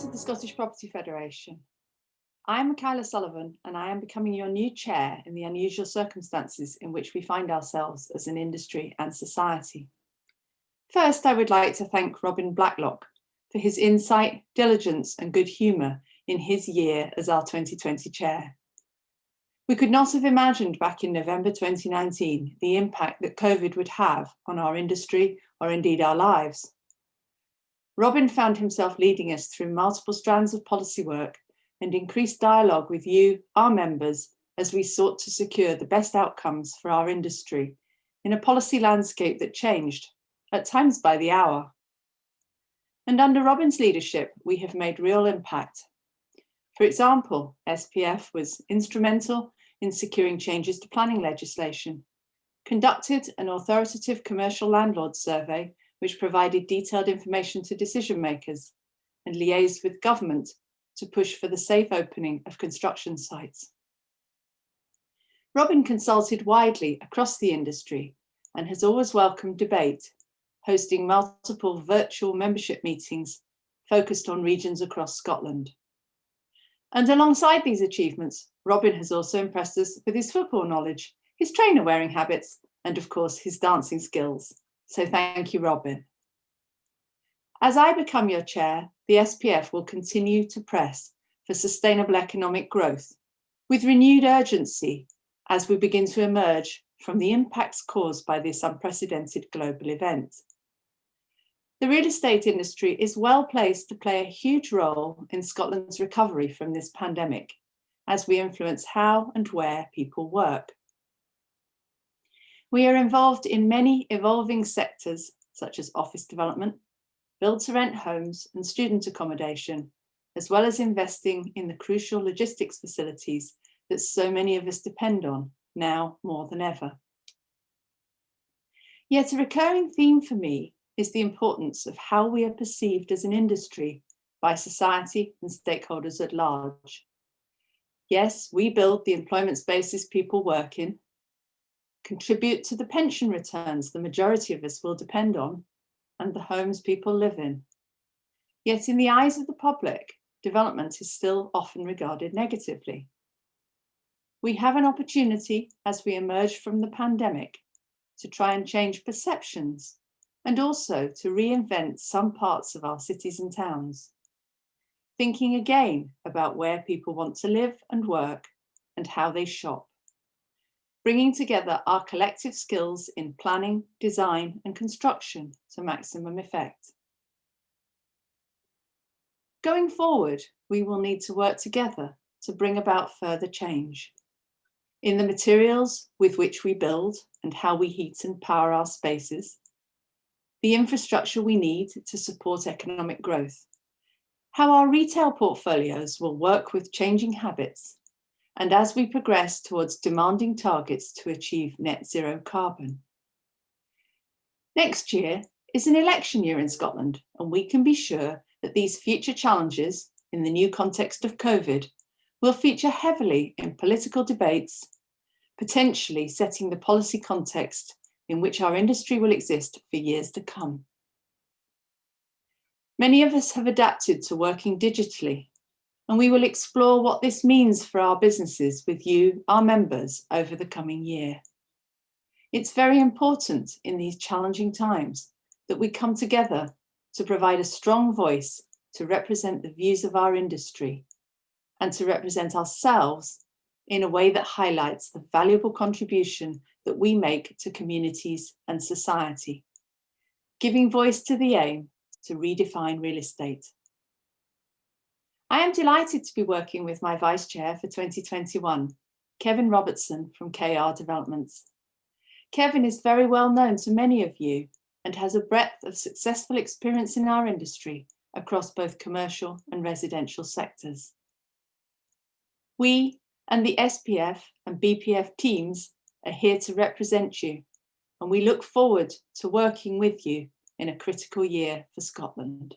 to the Scottish Property Federation. I'm Michaela Sullivan and I am becoming your new chair in the unusual circumstances in which we find ourselves as an industry and society. First, I would like to thank Robin Blacklock for his insight, diligence and good humour in his year as our 2020 chair. We could not have imagined back in November 2019 the impact that COVID would have on our industry or indeed our lives. Robin found himself leading us through multiple strands of policy work and increased dialogue with you, our members, as we sought to secure the best outcomes for our industry in a policy landscape that changed, at times by the hour. And under Robin's leadership, we have made real impact. For example, SPF was instrumental in securing changes to planning legislation, conducted an authoritative commercial landlord survey which provided detailed information to decision makers, and liaised with government to push for the safe opening of construction sites. Robin consulted widely across the industry and has always welcomed debate, hosting multiple virtual membership meetings focused on regions across Scotland. And alongside these achievements, Robin has also impressed us with his football knowledge, his trainer wearing habits, and of course, his dancing skills. So thank you, Robin. As I become your chair, the SPF will continue to press for sustainable economic growth with renewed urgency as we begin to emerge from the impacts caused by this unprecedented global event. The real estate industry is well placed to play a huge role in Scotland's recovery from this pandemic as we influence how and where people work. We are involved in many evolving sectors such as office development, build-to-rent homes and student accommodation, as well as investing in the crucial logistics facilities that so many of us depend on now more than ever. Yet a recurring theme for me is the importance of how we are perceived as an industry by society and stakeholders at large. Yes, we build the employment spaces people work in, contribute to the pension returns the majority of us will depend on, and the homes people live in. Yet in the eyes of the public, development is still often regarded negatively. We have an opportunity as we emerge from the pandemic to try and change perceptions and also to reinvent some parts of our cities and towns, thinking again about where people want to live and work and how they shop, bringing together our collective skills in planning, design and construction to maximum effect. Going forward, we will need to work together to bring about further change in the materials with which we build and how we heat and power our spaces, the infrastructure we need to support economic growth, how our retail portfolios will work with changing habits, and as we progress towards demanding targets to achieve net zero carbon. Next year is an election year in Scotland, and we can be sure that these future challenges in the new context of COVID will feature heavily in political debates, potentially setting the policy context in which our industry will exist for years to come. Many of us have adapted to working digitally, and we will explore what this means for our businesses with you, our members, over the coming year. It's very important in these challenging times that we come together to provide a strong voice to represent the views of our industry and to represent ourselves in a way that highlights the valuable contribution that we make to communities and society, giving voice to the aim to redefine real estate. I am delighted to be working with my Vice Chair for 2021, Kevin Robertson from KR Developments. Kevin is very well known to many of you and has a breadth of successful experience in our industry across both commercial and residential sectors. We and the SPF and BPF teams are here to represent you, and we look forward to working with you in a critical year for Scotland.